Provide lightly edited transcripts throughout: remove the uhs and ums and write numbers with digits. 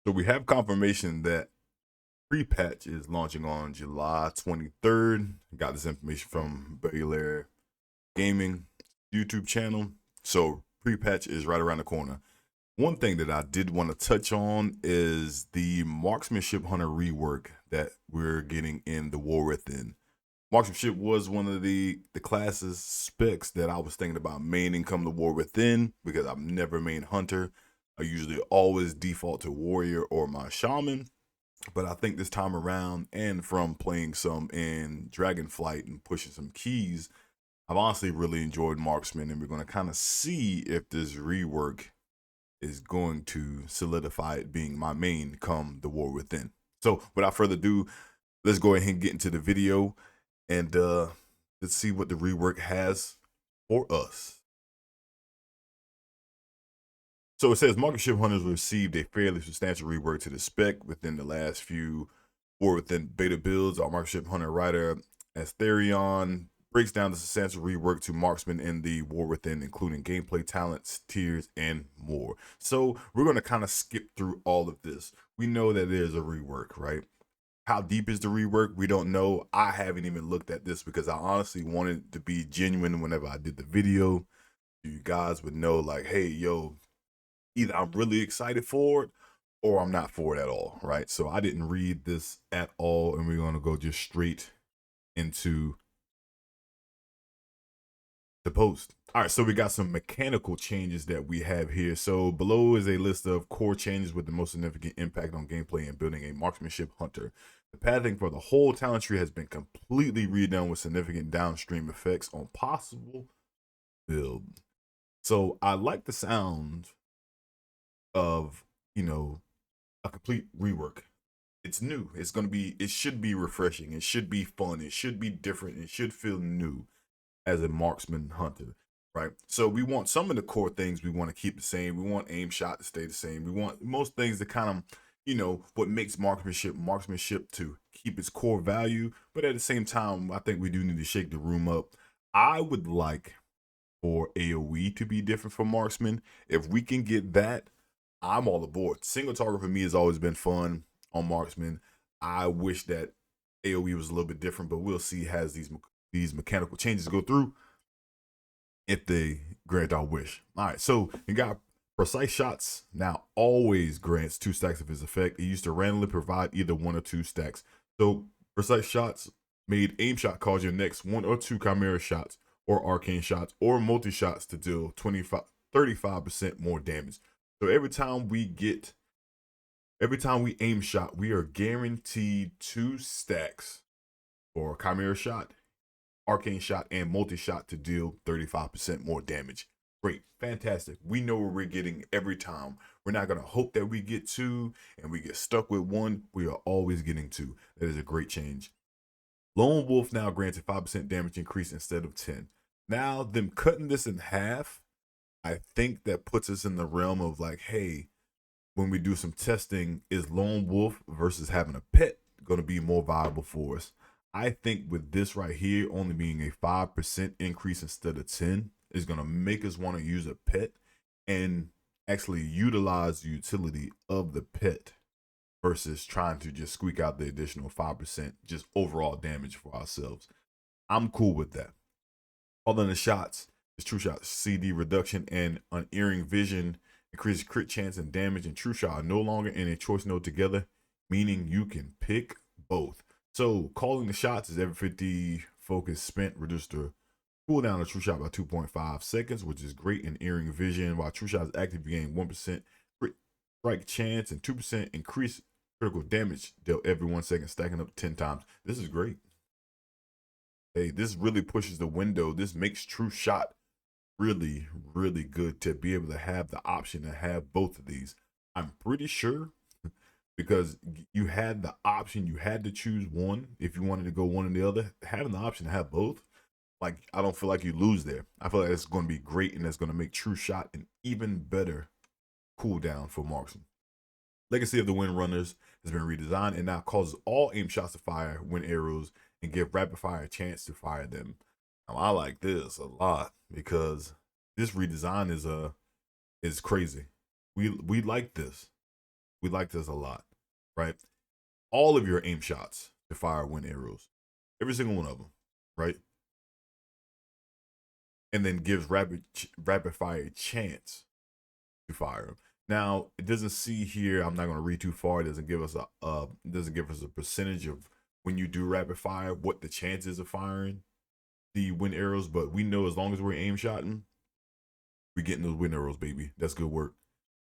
So we have confirmation that pre-patch is launching on July 23rd. Got this information from Baylor Gaming YouTube channel. So pre-patch is right around the corner. One thing that I did want to touch on is the Marksmanship Hunter rework that we're getting in the War Within. Marksmanship was one of the classes specs that I was thinking about maining come the War Within because I've never main Hunter. I usually always default to Warrior or my Shaman. But I think this time around, and from playing some in Dragonflight and pushing some keys, I've honestly really enjoyed Marksman, and we're going to kind of see if this rework is going to solidify it being my main come the War Within. So without further ado, let's go ahead and get into the video, and let's see what the rework has for us. So it says Marksmanship Hunters received a fairly substantial rework to the spec within the last few War Within beta builds. Our Marksmanship Hunter writer Asterion breaks down the substantial rework to Marksman in the War Within, including gameplay, talents, tiers, and more. So we're going to kind of skip through all of this. We know that there's a rework, right? How deep is the rework? We don't know. I haven't even looked at this because I honestly wanted it to be genuine whenever I did the video. You guys would know like, hey, yo, either I'm really excited for it or I'm not for it at all, right? So I didn't read this at all, and we're going to go just straight into the post. All right, so we got some mechanical changes that we have here. So below is a list of core changes with the most significant impact on gameplay and building a Marksmanship Hunter. The pathing for the whole talent tree has been completely redone with significant downstream effects on possible build. So I like the sound of, you know, a complete rework. It's new. It's going to be, it should be refreshing. It should be fun. It should be different. It should feel new as a marksman hunter, right? So we want some of the core things we want to keep the same. We want aim shot to stay the same. We want most things to kind of, you know, what makes marksmanship to keep its core value. But at the same time, I think we do need to shake the room up. I would like for AoE to be different for marksman. If we can get that, I'm all aboard. Single target for me has always been fun on marksman. I wish that AoE was a little bit different, but we'll see as these mechanical changes go through if they grant our wish. All right, so you got precise shots now always grants 2 stacks of his effect. It used to randomly provide either 1 or 2 stacks. So precise shots made aim shot cause your next 1 or 2 chimera shots or arcane shots or multi shots to deal 35% more damage. So every time we aim shot, we are guaranteed 2 stacks for chimera shot, arcane shot, and multi shot to deal 35% more damage. Great, fantastic. We know where we're getting every time. We're not gonna hope that we get 2 and we get stuck with 1. We are always getting 2. That is a great change. Lone Wolf now granted 5% damage increase instead of 10. Now them cutting this in half, I think that puts us in the realm of like, hey, when we do some testing, is Lone Wolf versus having a pet going to be more viable for us? I think with this right here only being a 5% increase instead of 10 is going to make us want to use a pet and actually utilize the utility of the pet versus trying to just squeak out the additional 5% just overall damage for ourselves. I'm cool with that. Other than the shots, is true shot CD reduction and unerring vision increases crit chance and damage, and true shot are no longer in a choice node together, meaning you can pick both. So calling the shots is every 50 focus spent, reduce the cooldown of true shot by 2.5 seconds, which is great in earring vision. While true shot is active, you gain 1% crit strike chance and 2% increased critical damage dealt every 1 second, stacking up 10 times. This is great. Hey, this really pushes the window. This makes true shot really, really good to be able to have the option to have both of these. I'm pretty sure because you had the option, you had to choose one if you wanted to go one or the other. Having the option to have both, like, I don't feel like you lose there. I feel like it's going to be great, and it's going to make true shot an even better cooldown for marksman. Legacy of the Wind Runners has been redesigned and now causes all aim shots to fire wind arrows and give rapid fire a chance to fire them. Now, I like this a lot because this redesign is crazy. We like this. We like this a lot, right? All of your aim shots to fire wind arrows, every single one of them, right? And then gives rapid fire chance to fire them. Now it doesn't see here. I'm not going to read too far. It doesn't give us a percentage of when you do rapid fire what the chances of firing the wind arrows. But we know as long as we're aim shotting, we're getting those wind arrows, baby. That's good work.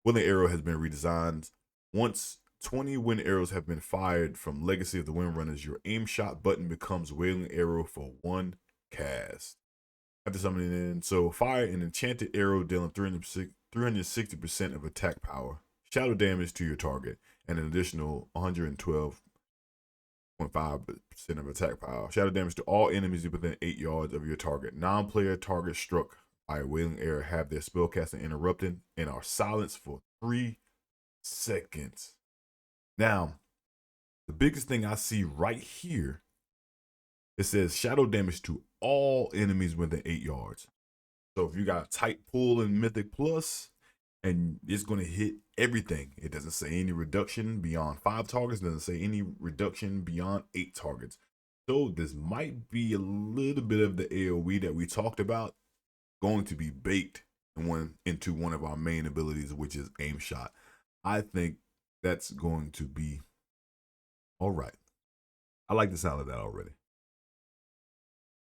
Wheeling arrow has been redesigned. Once 20 wind arrows have been fired from Legacy of the Windrunners, your aim shot button becomes wheeling arrow for one cast. After summoning in, so fire an enchanted arrow dealing 360% of attack power, shadow damage to your target, and an additional 112.5% of attack power. Shadow damage to all enemies within 8 yards of your target. Non-player target struck by a wailing arrow have their spellcasting interrupted and are silenced for 3 seconds. Now, the biggest thing I see right here, it says shadow damage to all enemies within 8 yards. So if you got a tight pull in Mythic Plus, and it's going to hit everything. It doesn't say any reduction beyond 5 targets. It doesn't say any reduction beyond 8 targets. So this might be a little bit of the AoE that we talked about going to be baked into one of our main abilities, which is aim shot. I think that's going to be all right. I like the sound of that already.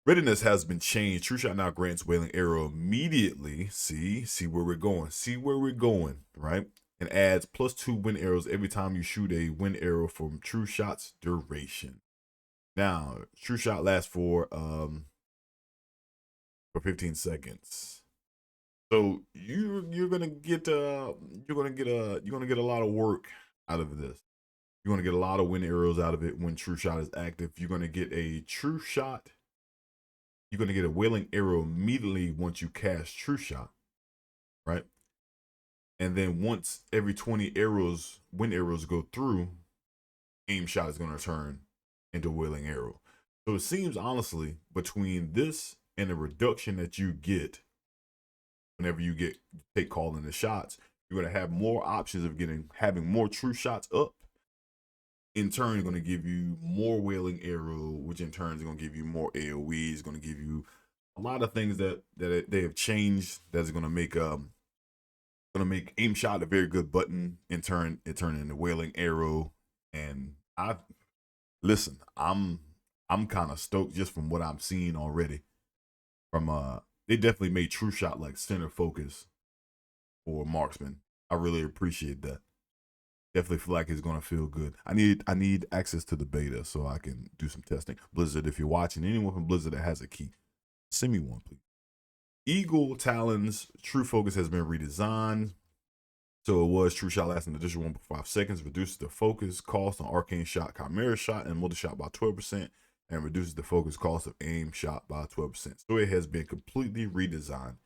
Readiness has been changed. True Shot now grants Wailing Arrow immediately. See where we're going. See where we're going, right? And adds +2 wind arrows every time you shoot a wind arrow from True Shot's duration. Now, True Shot lasts for 15 seconds. So you're gonna get a lot of work out of this. You're gonna get a lot of wind arrows out of it when True Shot is active. You're gonna get a True Shot. You're going to get a wailing arrow immediately once you cast True Shot, right? And then once every 20 arrows, wind arrows go through, aim shot is going to turn into wailing arrow. So it seems honestly between this and the reduction that you get whenever you take calling the shots, you're going to have more options of having more True Shots up. In turn, going to give you more wailing arrow, which in turn is going to give you more AoE. It's going to give you a lot of things that they have changed. That's going to make aim shot a very good button. In turn, it turned into wailing arrow. And I'm kind of stoked just from what I'm seeing already. They definitely made True Shot like center focus for Marksman. I really appreciate that. Definitely feel like it's gonna feel good. I need access to the beta so I can do some testing. Blizzard, if you're watching, anyone from Blizzard that has a key, send me one, please. Eagle Talons True Focus has been redesigned. So it was True Shot lasts an additional 1.5 seconds, reduces the focus cost on Arcane Shot, Chimera Shot, and Multi Shot by 12%, and reduces the focus cost of Aim Shot by 12%. So it has been completely redesigned.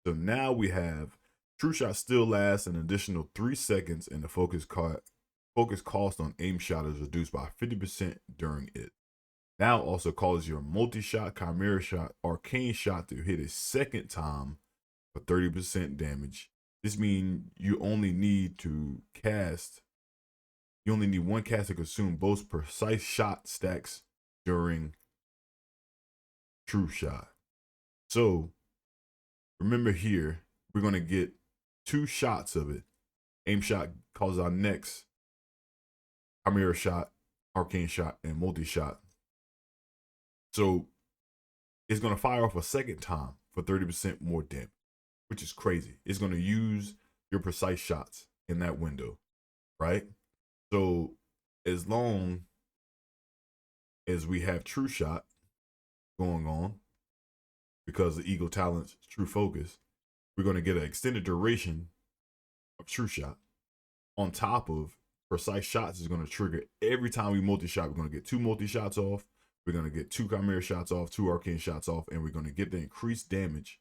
So now we have True Shot still lasts an additional 3 seconds, and the focus cost on aim shot is reduced by 50% during it. Now also causes your multi-shot, chimera shot, arcane shot to hit a second time for 30% damage. This means you only need one cast to consume both precise shot stacks during True Shot. So remember here, we're going to get 2 shots of it. Aim shot causes our next chimera shot, arcane shot, and multi-shot. So it's going to fire off a second time for 30% more damage, which is crazy. It's going to use your precise shots in that window, right? So as long as we have True Shot going on, because the Eagle Talents True Focus, we're going to get an extended duration of True Shot. On top of precise shots is going to trigger every time we multi-shot. We're going to get 2 multi-shots off. We're going to get 2 chimera shots off, 2 arcane shots off, and we're going to get the increased damage.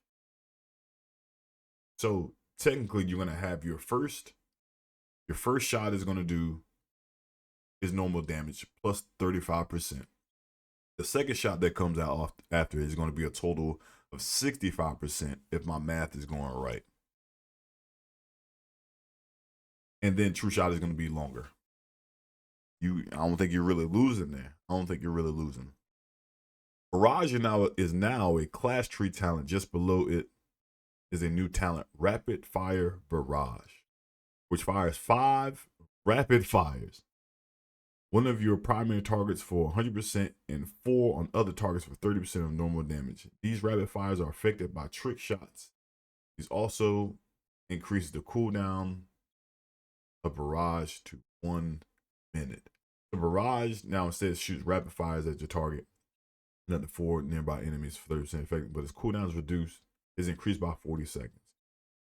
So technically you're going to have your first shot is going to do is normal damage plus 35%. The second shot that comes out after is going to be a total of 65% if my math is going right. and then true shot is going to be longer. I don't think you're really losing there. I don't think you're really losing. Barrage is now a class tree talent. Just below it is a new talent, Rapid Fire Barrage, which fires 5 rapid fires. One of your primary targets for 100% and 4 on other targets for 30% of normal damage. These rapid fires are affected by trick shots. These also increase the cooldown of barrage to 1 minute. The barrage now instead shoots rapid fires at your target, nothing for nearby enemies for 30% effective, but its cooldown is increased by 40 seconds.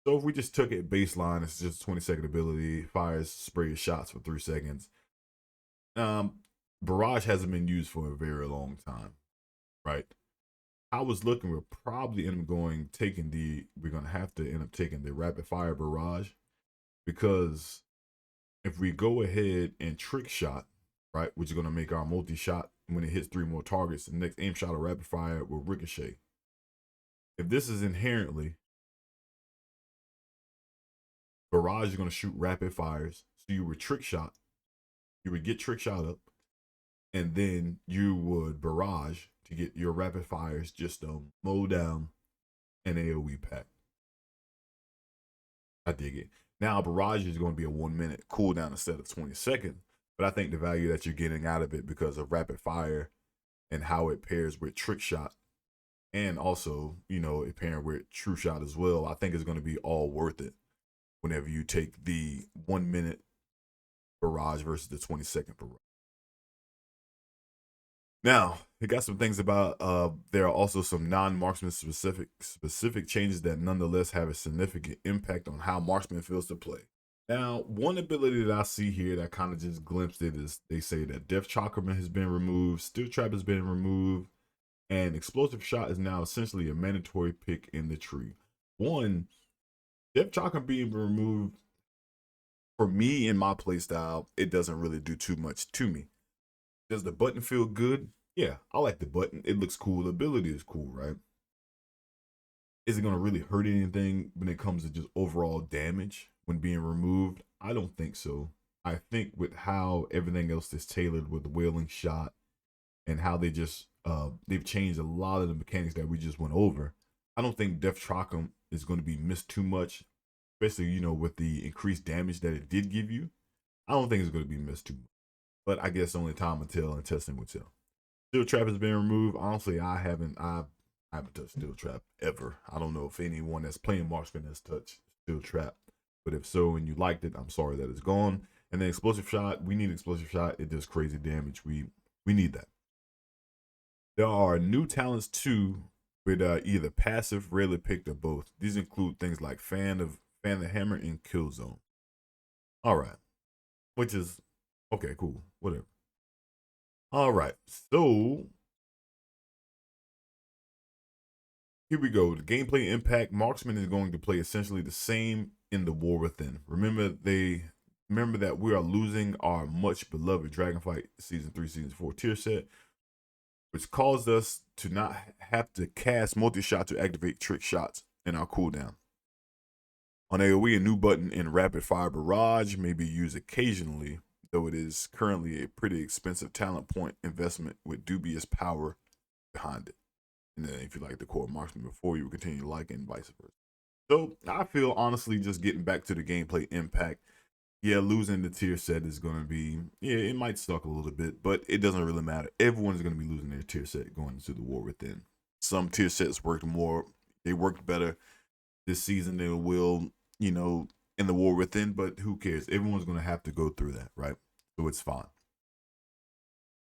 So if we just took it baseline, it's just a 20-second ability, fires spray shots for 3 seconds. Barrage hasn't been used for a very long time, right? I was looking, we're probably end up we're gonna have to end up taking the rapid fire barrage, because if we go ahead and trick shot, right, which is gonna make our multi-shot when it hits 3 more targets, the next aim shot or rapid fire will ricochet. If this is inherently, barrage is gonna shoot rapid fires, so you would trick shot, you would get trick shot up, and then you would barrage to get your rapid fires just mow down an AoE pack. I dig it. Now barrage is going to be a 1 minute cooldown instead of 20 seconds, but I think the value that you're getting out of it because of rapid fire and how it pairs with trick shot, and also, you know, it pairing with true shot as well, I think is going to be all worth it whenever you take the 1 minute barrage versus the 20-second barrage. Now, it got some things about, there are also some non-marksman specific changes that nonetheless have a significant impact on how marksman feels to play. Now, one ability that I see here that kind of just glimpsed it is they say that Death Chakram has been removed, Steel Trap has been removed, and Explosive Shot is now essentially a mandatory pick in the tree. One, Death Chakram being removed, for me in my playstyle, it doesn't really do too much to me. Does the button feel good? Yeah, I like the button. It looks cool. The ability is cool, right? Is it going to really hurt anything when it comes to just overall damage when being removed? I don't think so. I think with how everything else is tailored with the wailing shot and how they've changed a lot of the mechanics that we just went over, I don't think Death Chakram is going to be missed too much, especially, you know, with the increased damage that it did give you. I don't think it's going to be missed too much. But I guess only time will tell and testing will tell. Steel Trap has been removed. Honestly, I haven't touched Steel Trap ever. I don't know if anyone that's playing Marksman has touched Steel Trap. But if so and you liked it, I'm sorry that it's gone. And then Explosive Shot, we need Explosive Shot. It does crazy damage. We need that. There are new talents too with either passive, rarely picked, or both. These include things like Fan the Hammer and Kill Zone. All right. Which is okay, cool, whatever. All right, so here we go. The gameplay impact. Marksman is going to play essentially the same in the War Within. Remember that we are losing our much beloved Dragonfight Season 3, Season 4 tier set, which caused us to not have to cast multi-shot to activate trick shots in our cooldown. On AoE, a new button in Rapid Fire Barrage may be used occasionally, though it is currently a pretty expensive talent point investment with dubious power behind it. And then if you like the core marksman before, you will continue liking and vice versa. So I feel honestly, just getting back to the gameplay impact, yeah, losing the tier set is going to be, yeah, it might suck a little bit, but it doesn't really matter. Everyone's going to be losing their tier set going into the War Within. Some tier sets worked better this season than it will, you know, in the War Within, but who cares? Everyone's going to have to go through that, right? So it's fine.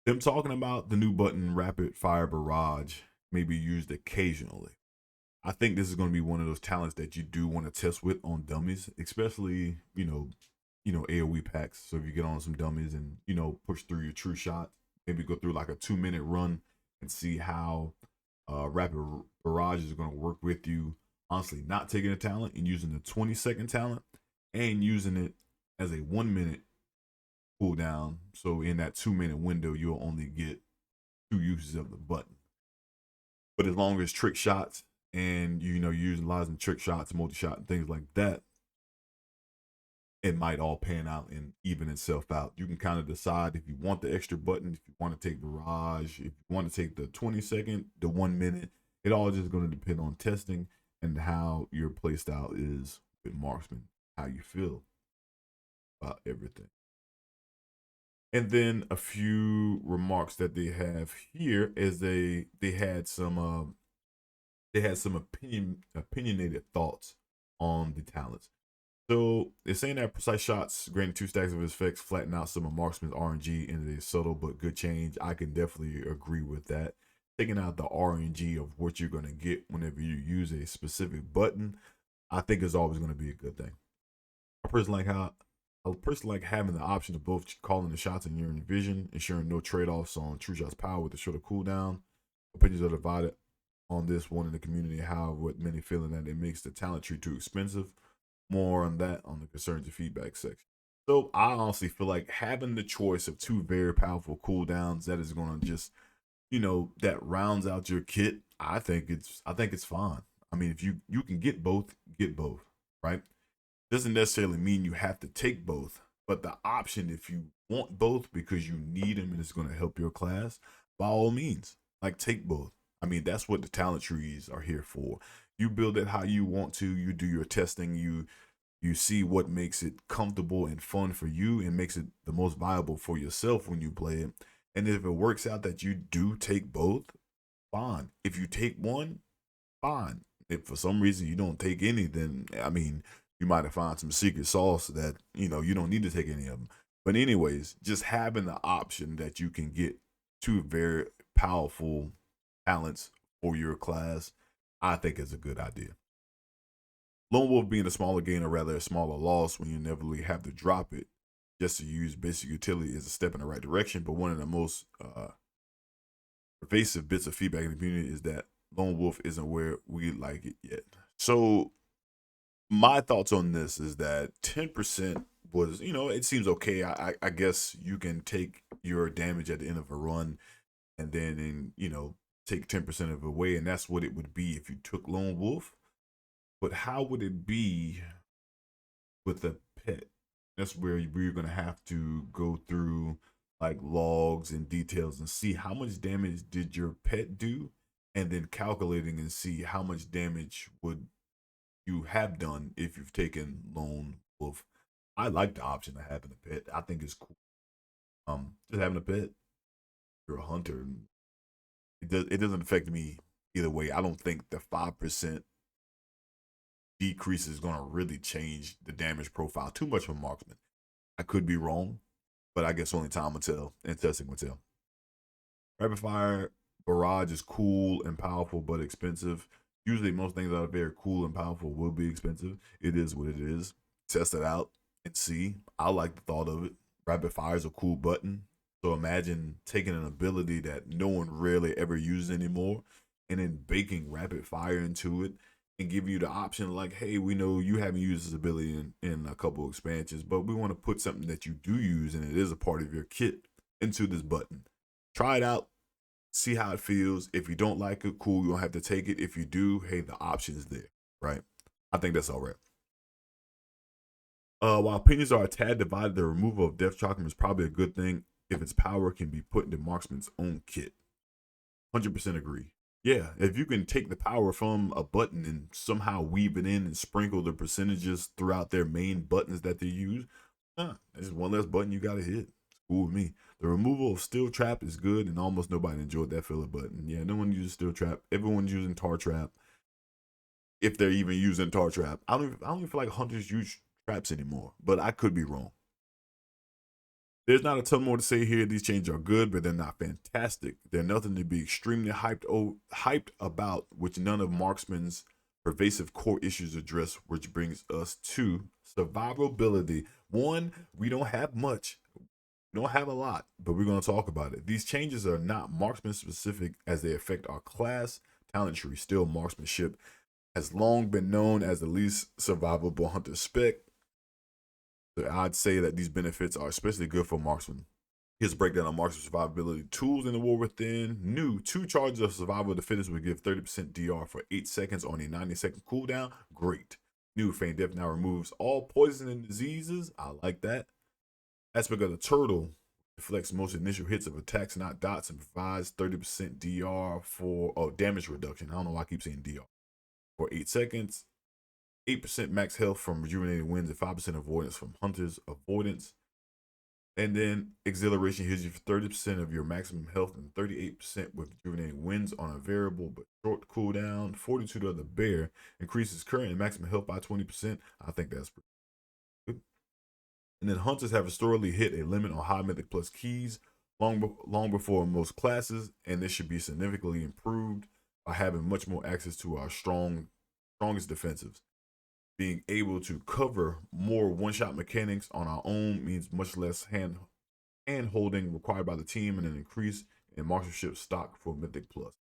Them talking about the new button, Rapid Fire Barrage, may be used occasionally. I think this is going to be one of those talents that you do want to test with on dummies, especially, you know, AoE packs. So if you get on some dummies and, you know, push through your true shot, maybe go through like a 2-minute run and see how Rapid Barrage is going to work with you. Honestly, not taking a talent and using the 20-second talent and using it as a 1 minute cooldown. So in that 2-minute window, you'll only get 2 uses of the button. But as long as trick shots and, you know, utilizing trick shots, multi-shot, and things like that, it might all pan out and even itself out. You can kind of decide if you want the extra button, if you want to take barrage, if you want to take the 20-second, the 1 minute. It all just going to depend on testing and how your playstyle is with marksman, how you feel about everything. And then a few remarks that they have here is they had some opinionated thoughts on the Talons. So they're saying that precise shots, granted 2 stacks of effects, flatten out some of Marksman's RNG into a subtle but good change. I can definitely agree with that. Taking out the RNG of what you're going to get whenever you use a specific button, I think is always going to be a good thing. I personally like having the option of both calling the shots in your vision, ensuring no trade-offs on true shots power with a shorter cooldown. Opinions are divided on this one in the community, however, with many feeling that it makes the talent tree too expensive. More on that on the concerns and feedback section. So I honestly feel like having the choice of 2 very powerful cooldowns that is going to just, that rounds out your kit. I think it's fine. I mean, if you can get both, right? Doesn't necessarily mean you have to take both, but the option, if you want both because you need them and it's going to help your class, by all means, like, take both. I mean, that's what the talent trees are here for. You build it how you want to. You do your testing. You see what makes it comfortable and fun for you and makes it the most viable for yourself when you play it. And if it works out that you do take both, fine. If you take one, fine. If for some reason you don't take any, then I mean, you might have found some secret sauce that you don't need to take any of them. But anyways, just having the option that you can get 2 very powerful talents for your class, I think is a good idea. Lone Wolf being a smaller gain or rather a smaller loss when you inevitably have to drop it just to use basic utility is a step in the right direction. But one of the most pervasive bits of feedback in the community is that Lone Wolf isn't where we like it yet. So my thoughts on this is that 10% was, it seems okay. I guess you can take your damage at the end of a run and then, take 10% of it away. And that's what it would be if you took Lone Wolf. But how would it be with a pet? That's where we're going to have to go through like logs and details and see how much damage did your pet do, and then calculating and see how much damage would you have done if you've taken Lone Wolf. I like the option of having a pet. I think it's cool. Just having a pet. You're a hunter. It doesn't affect me either way. I don't think the 5% decrease is going to really change the damage profile too much for marksman. I could be wrong, but I guess only time will tell and testing will tell. Rapid fire barrage is cool and powerful, but expensive. Usually, most things that are very cool and powerful will be expensive. It is what it is. Test it out and see. I like the thought of it. Rapid fire is a cool button. So imagine taking an ability that no one really ever uses anymore and then baking rapid fire into it and give you the option like, hey, we know you haven't used this ability in a couple expansions, but we want to put something that you do use and it is a part of your kit into this button. Try it out. See how it feels. If you don't like it, cool, you don't have to take it. If you do, hey, the option is there, right? I think that's all right. While opinions are a tad divided, the removal of Death Chakram is probably a good thing if its power can be put into Marksman's own kit. 100% agree. Yeah, if you can take the power from a button and somehow weave it in and sprinkle the percentages throughout their main buttons that they use, that's one less button you got to hit. It's cool with me. The removal of Steel Trap is good, and almost nobody enjoyed that filler button. Yeah, no one uses Steel Trap. Everyone's using Tar Trap. If they're even using Tar Trap. I don't even feel like hunters use traps anymore, but I could be wrong. There's not a ton more to say here. These changes are good, but they're not fantastic. They're nothing to be extremely hyped about, which none of Marksman's pervasive core issues address, which brings us to survivability. One, we don't have much. We don't have a lot, but we're going to talk about it. These changes are not Marksman specific as they affect our class. Talent tree, still Marksmanship, has long been known as the least survivable hunter spec. So I'd say that these benefits are especially good for marksmen. Here's a breakdown of marksman survivability tools in the War Within. New 2 charges of survival to fitness would give 30% DR for 8 seconds on a 90-second cooldown. Great. New Feint Death now removes all poison and diseases. I like that. Aspect of the Turtle deflects most initial hits of attacks, not dots, and provides 30% DR for damage reduction. I don't know why I keep saying DR. For 8 seconds. 8% max health from rejuvenated winds and 5% avoidance from hunters avoidance. And then exhilaration heals you for 30% of your maximum health and 38% with rejuvenating winds on a variable but short cooldown. Fortitude of the Bear increases current and maximum health by 20%. I think that's pretty good. And then hunters have historically hit a limit on high mythic plus keys long before most classes, and this should be significantly improved by having much more access to our strongest defensives. Being able to cover more one-shot mechanics on our own means much less hand holding required by the team, and an increase in marksmanship stock for Mythic Plus.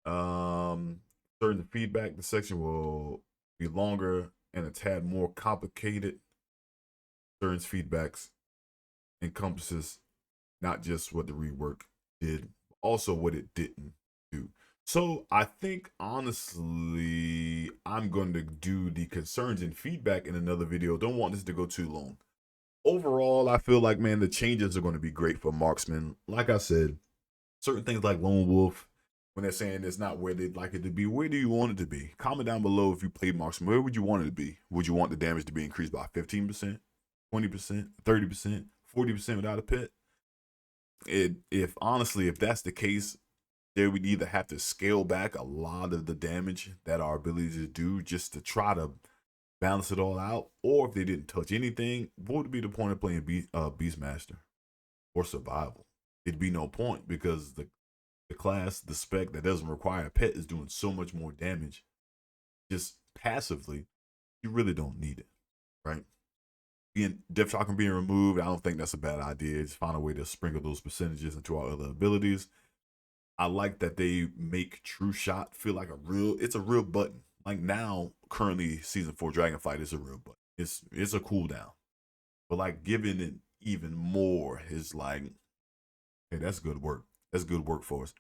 Certain feedback, the section will be longer and a tad more complicated. Certain feedbacks encompasses not just what the rework did, but also what it didn't do. So I think, honestly, I'm going to do the concerns and feedback in another video. Don't want this to go too long. Overall, I feel like, man, the changes are going to be great for marksmen. Like I said, certain things like Lone Wolf, when they're saying it's not where they'd like it to be, where do you want it to be? Comment down below if you played marksman. Where would you want it to be? Would you want the damage to be increased by 15%, 20%, 30%, 40% without a pet? If honestly, if that's the case, they would either have to scale back a lot of the damage that our abilities do just to try to balance it all out, or if they didn't touch anything, what would be the point of playing Beastmaster or Survival? It'd be no point, because the class, the spec that doesn't require a pet is doing so much more damage just passively. You really don't need it, right? Depth shocking being removed, I don't think that's a bad idea. Just find a way to sprinkle those percentages into our other abilities. I like that they make True Shot feel like it's a real button. Like now, currently season 4 Dragonflight is a real button. It's a cooldown. But like giving it even more is like, hey, that's good work. That's good work for us.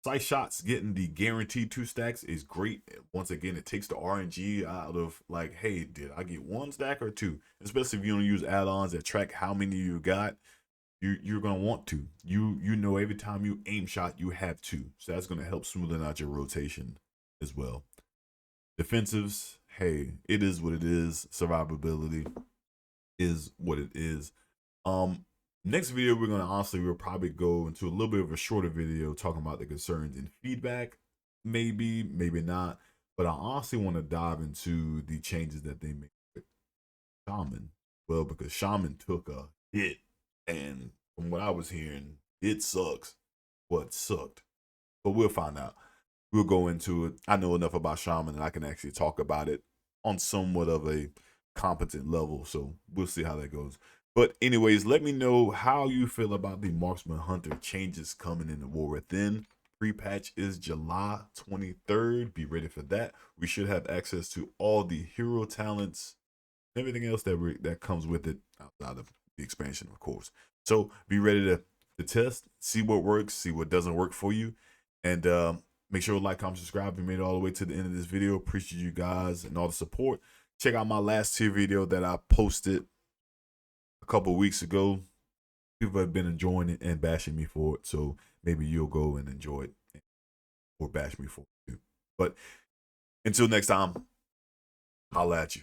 Sight Shots getting the guaranteed 2 stacks is great. Once again, it takes the RNG out of like, hey, did I get 1 stack or 2? Especially if you don't use add-ons that track how many you got. You're gonna want to. You know, every time you aim shot, you have 2. So that's gonna help smoothen out your rotation as well. Defensives, hey, it is what it is. Survivability is what it is. Next video, we'll probably go into a little bit of a shorter video talking about the concerns and feedback. Maybe, maybe not. But I honestly want to dive into the changes that they made with Shaman. Well, because Shaman took a hit, and from what I was hearing, it sucks. What sucked. But we'll find out. We'll go into it. I know enough about Shaman and I can actually talk about it on somewhat of a competent level. So we'll see how that goes. But anyways, let me know how you feel about the Marksman Hunter changes coming in the War Within. Pre-patch is July 23rd. Be ready for that. We should have access to all the hero talents, everything else that comes with it outside of the expansion, of course. So be ready to test, see what works, see what doesn't work for you. And make sure to like, comment, subscribe if you made it all the way to the end of this video. Appreciate you guys and all the support. Check out my last tier video that I posted a couple weeks ago. People have been enjoying it and bashing me for it, so maybe you'll go and enjoy it or bash me for it too. But until next time, holla at you.